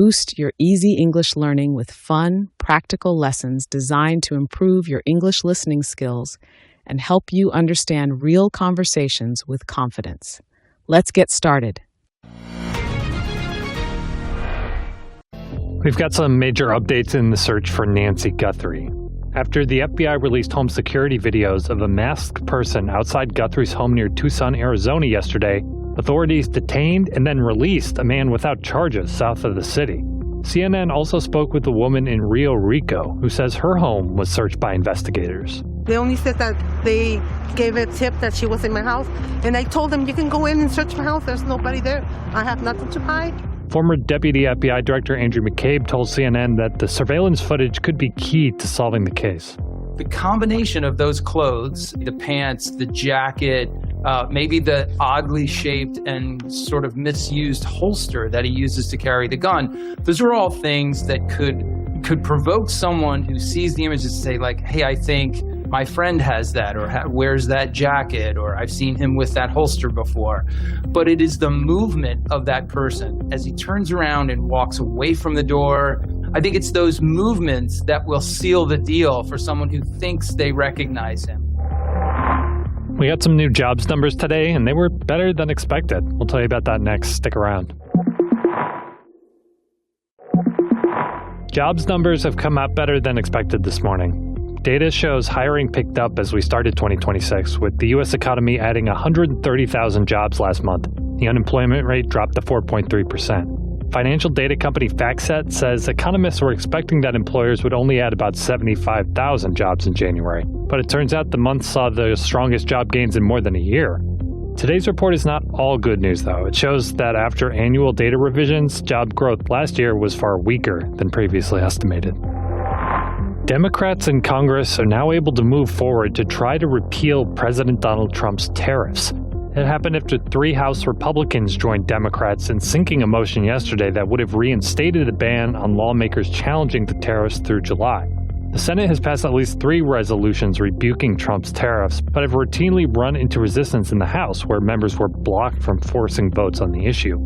boost your easy English learning with fun, practical lessons designed to improve your English listening skills and help you understand real conversations with confidence. Let's get started. We've got some major updates in the search for Nancy Guthrie. After the FBI released home security videos of a masked person outside Guthrie's home near Tucson, Arizona yesterday, authorities detained and then released a man without charges south of the city. CNN also spoke with a woman in Rio Rico who says her home was searched by investigators. They only said that they gave a tip that she was in my house, and I told them, you can go in and search my house. There's nobody there. I have nothing to hide. Former Deputy FBI Director Andrew McCabe told CNN that the surveillance footage could be key to solving the case. The combination of those clothes, the pants, the jacket, maybe the oddly shaped and sort of misused holster that he uses to carry the gun, those are all things that could provoke someone who sees the images to say, like, hey, I think my friend has that, or wears that jacket, or I've seen him with that holster before. But it is the movement of that person as he turns around and walks away from the door. I think it's those movements that will seal the deal for someone who thinks they recognize him. We got some new jobs numbers today, and they were better than expected. We'll tell you about that next. Stick around. Jobs numbers have come out better than expected this morning. Data shows hiring picked up as we started 2026, with the U.S. economy adding 130,000 jobs last month. The unemployment rate dropped to 4.3%. Financial data company FactSet says economists were expecting that employers would only add about 75,000 jobs in January. But it turns out the month saw the strongest job gains in more than a year. Today's report is not all good news, though. It shows that after annual data revisions, job growth last year was far weaker than previously estimated. Democrats in Congress are now able to move forward to try to repeal President Donald Trump's tariffs. It happened after 3 House Republicans joined Democrats in sinking a motion yesterday that would have reinstated a ban on lawmakers challenging the tariffs through July. The Senate has passed at least 3 resolutions rebuking Trump's tariffs, but have routinely run into resistance in the House, where members were blocked from forcing votes on the issue.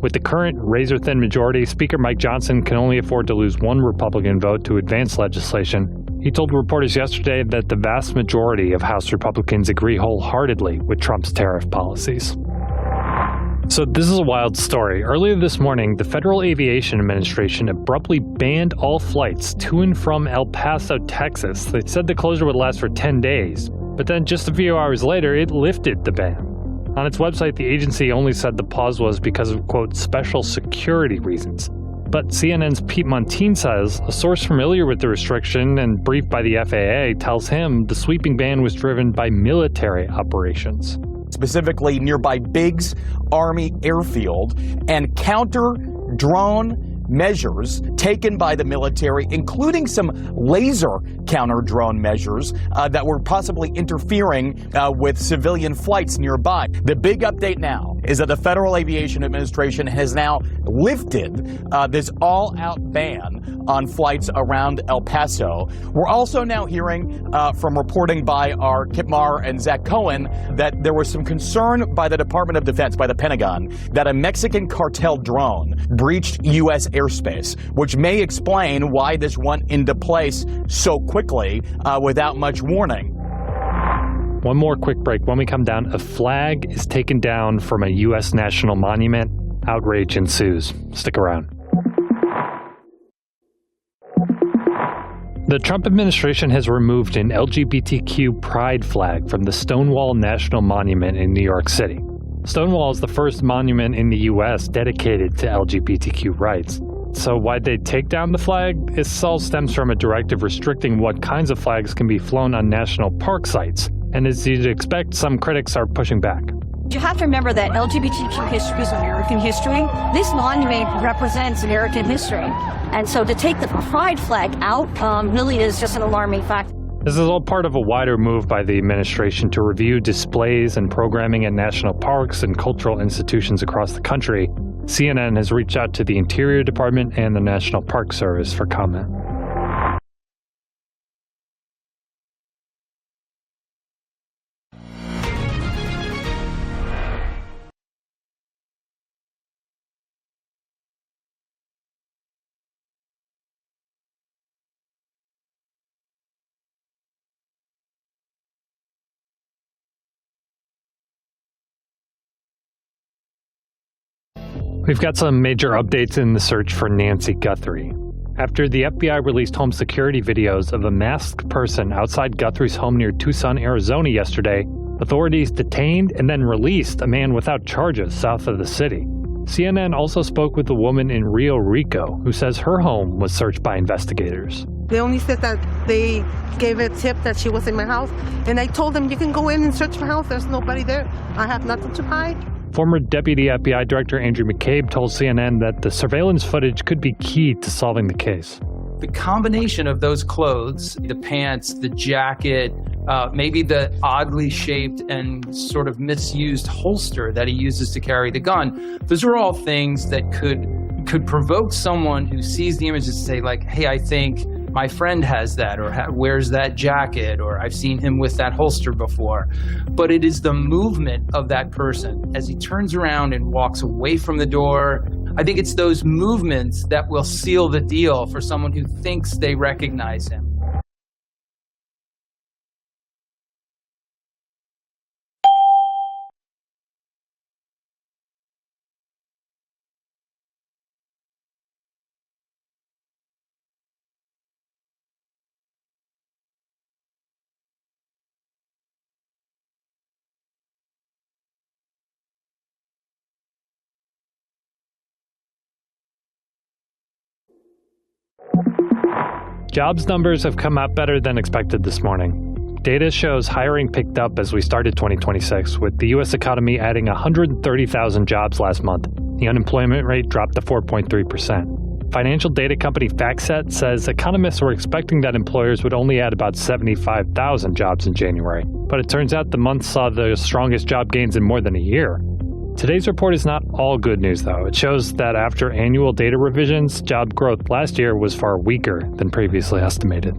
With the current razor-thin majority, Speaker Mike Johnson can only afford to lose 1 Republican vote to advance legislation. He told reporters yesterday that the vast majority of House Republicans agree wholeheartedly with Trump's tariff policies. So this is a wild story. Earlier this morning, the Federal Aviation Administration abruptly banned all flights to and from El Paso, Texas. They said the closure would last for 10 days, but then just a few hours later, it lifted the ban. On its website, the agency only said the pause was because of, quote, special security reasons. But CNN's Pete Montine says a source familiar with the restriction and briefed by the FAA tells him the sweeping ban was driven by military operations. Specifically nearby Biggs Army Airfield, and counter-drone measures taken by the military, including some laser counter-drone measures that were possibly interfering with civilian flights nearby. The big update now is that the Federal Aviation Administration has now lifted this all-out ban on flights around El Paso. We're also now hearing from reporting by our Kip Marr and Zach Cohen that there was some concern by the Department of Defense, by the Pentagon, that a Mexican cartel drone breached U.S. airspace, which may explain why this went into place so quickly without much warning. One more quick break. When we come down, a flag is taken down from a U.S. national monument. Outrage ensues. Stick around. The Trump administration has removed an LGBTQ pride flag from the Stonewall National Monument in New York City. Stonewall is the first monument in the U.S. dedicated to LGBTQ rights. So why'd they take down the flag? This all stems from a directive restricting what kinds of flags can be flown on national park sites. And as you'd expect, some critics are pushing back. You have to remember that LGBTQ history is American history. This monument represents American history. And so to take the pride flag out really is just an alarming fact. This is all part of a wider move by the administration to review displays and programming in national parks and cultural institutions across the country. CNN has reached out to the Interior Department and the National Park Service for comment. We've got some major updates in the search for Nancy Guthrie. After the FBI released home security videos of a masked person outside Guthrie's home near Tucson, Arizona yesterday, authorities detained and then released a man without charges south of the city. CNN also spoke with a woman in Rio Rico who says her home was searched by investigators. They only said that they gave a tip that she was in my house, and I told them, you can go in and search my house. There's nobody there. I have nothing to hide. Former Deputy FBI Director Andrew McCabe told CNN that the surveillance footage could be key to solving the case. The combination of those clothes, the pants, the jacket, maybe the oddly shaped and sort of misused holster that he uses to carry the gun, those are all things that could provoke someone who sees the images to say, like, hey, I think my friend has that, or wears that jacket, or I've seen him with that holster before. But it is the movement of that person as he turns around and walks away from the door. I think it's those movements that will seal the deal for someone who thinks they recognize him. Jobs numbers have come out better than expected this morning. Data shows hiring picked up as we started 2026, with the U.S. economy adding 130,000 jobs last month. The unemployment rate dropped to 4.3%. Financial data company FactSet says economists were expecting that employers would only add about 75,000 jobs in January. But it turns out the month saw the strongest job gains in more than a year. Today's report is not all good news, though. It shows that after annual data revisions, job growth last year was far weaker than previously estimated.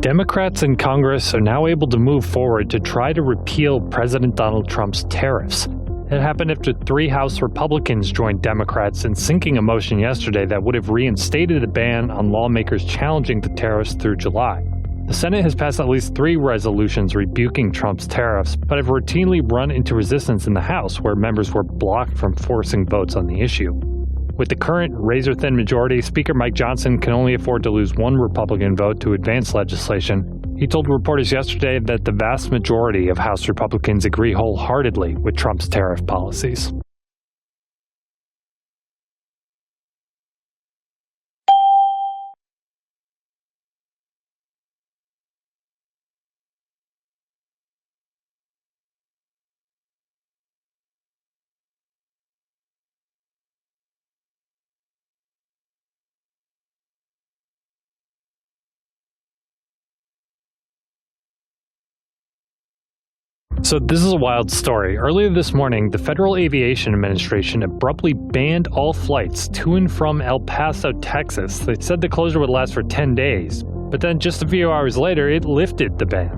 Democrats in Congress are now able to move forward to try to repeal President Donald Trump's tariffs. It happened after 3 House Republicans joined Democrats in sinking a motion yesterday that would have reinstated a ban on lawmakers challenging the tariffs through July. The Senate has passed at least 3 resolutions rebuking Trump's tariffs, but have routinely run into resistance in the House, where members were blocked from forcing votes on the issue. With the current razor-thin majority, Speaker Mike Johnson can only afford to lose 1 Republican vote to advance legislation. He told reporters yesterday that the vast majority of House Republicans agree wholeheartedly with Trump's tariff policies. So this is a wild story. Earlier this morning, the Federal Aviation Administration abruptly banned all flights to and from El Paso, Texas. They said the closure would last for 10 days, but then just a few hours later, it lifted the ban.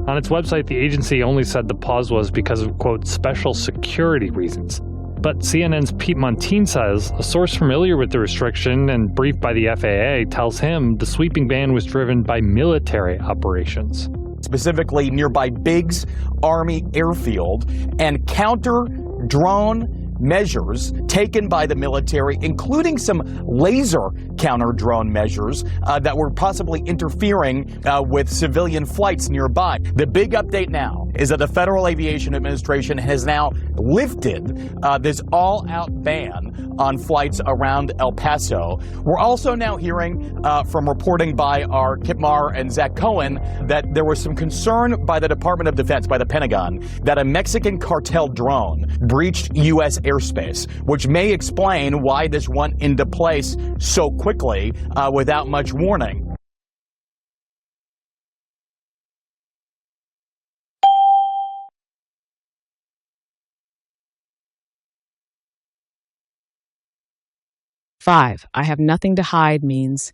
On its website, the agency only said the pause was because of, quote, special security reasons. But CNN's Pete Montine says a source familiar with the restriction and briefed by the FAA tells him the sweeping ban was driven by military operations. Specifically nearby Biggs Army Airfield, and counter-drone measures taken by the military, including some laser counter-drone measures that were possibly interfering with civilian flights nearby. The big update now is that the Federal Aviation Administration has now lifted this all-out ban on flights around El Paso. We're also now hearing from reporting by our Kip Marr and Zach Cohen that there was some concern by the Department of Defense, by the Pentagon, that a Mexican cartel drone breached U.S. airspace, which may explain why this went into place so quickly without much warning. 5. I have nothing to hide means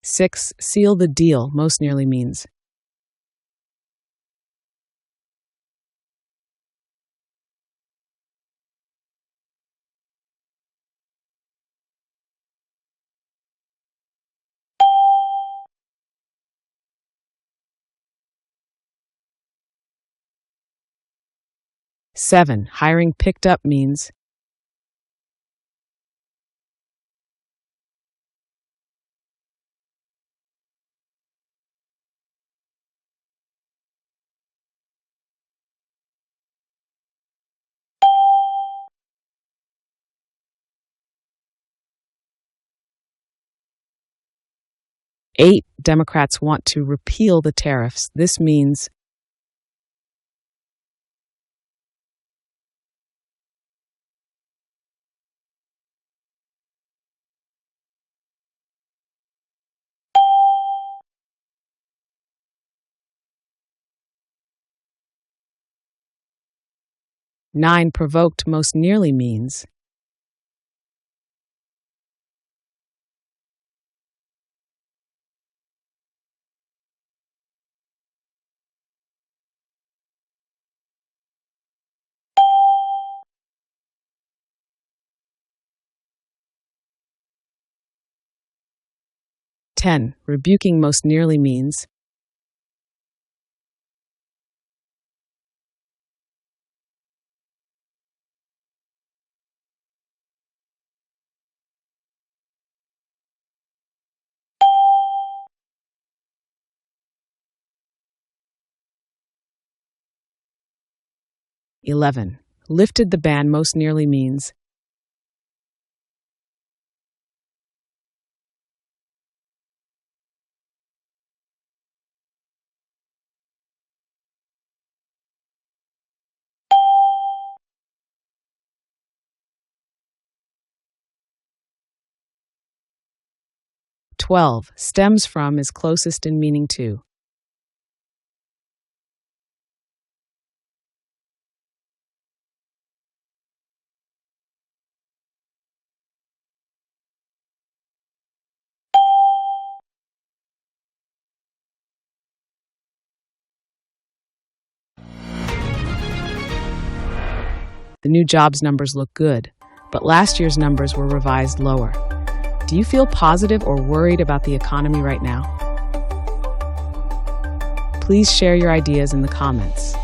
6. Seal the deal most nearly means 7. Hiring picked up means 8. Democrats want to repeal the tariffs. This means 9. Provoked most nearly means 10. Rebuking most nearly means 11. Lifted the ban most nearly means 12. Stems from is closest in meaning to 'The new jobs numbers look good, but last year's numbers were revised lower.' Do you feel positive or worried about the economy right now? Please share your ideas in the comments.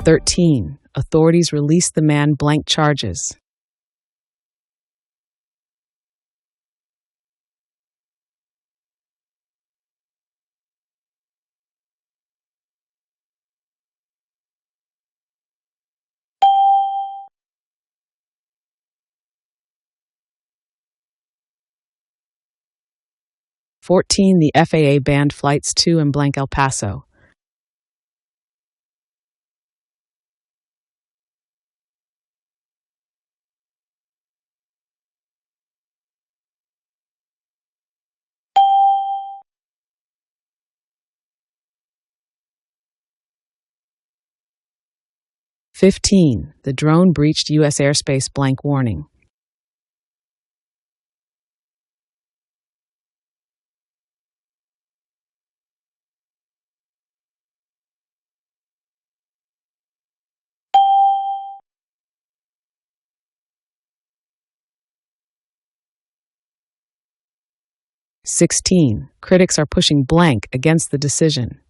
13. Authorities released the man blank charges. 14. The FAA banned flights to and blank El Paso. 15. The drone breached U.S. airspace blank warning. 16. Critics are pushing blank against the decision.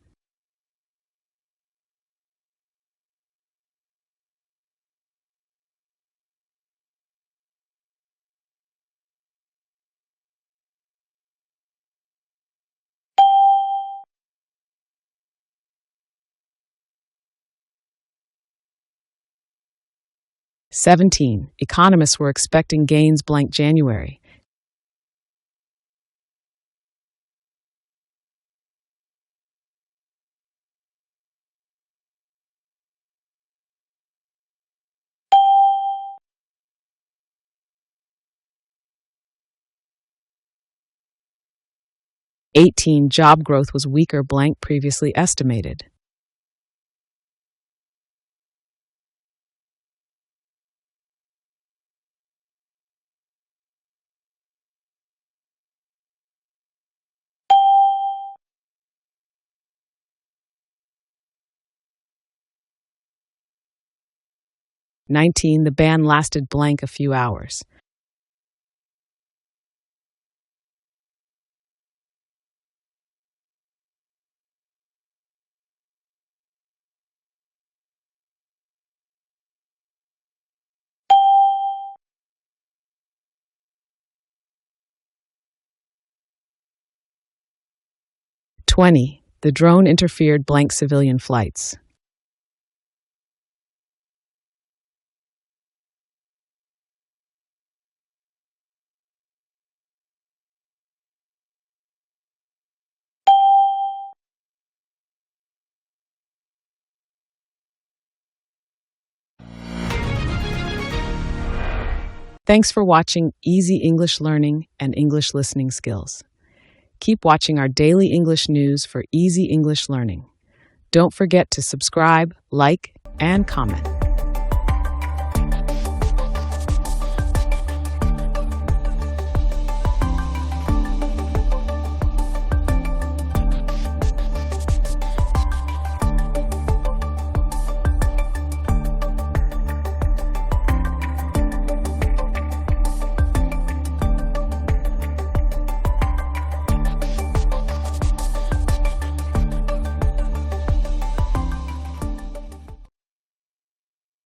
17. Economists were expecting gains blank January. 18. Job growth was weaker blank previously estimated. "19. The ban lasted blank a few hours. "20. The drone interfered blank civilian flights. Thanks for watching Easy English Learning and English Listening Skills. Keep watching our daily English news for easy English learning. Don't forget to subscribe, like, and comment.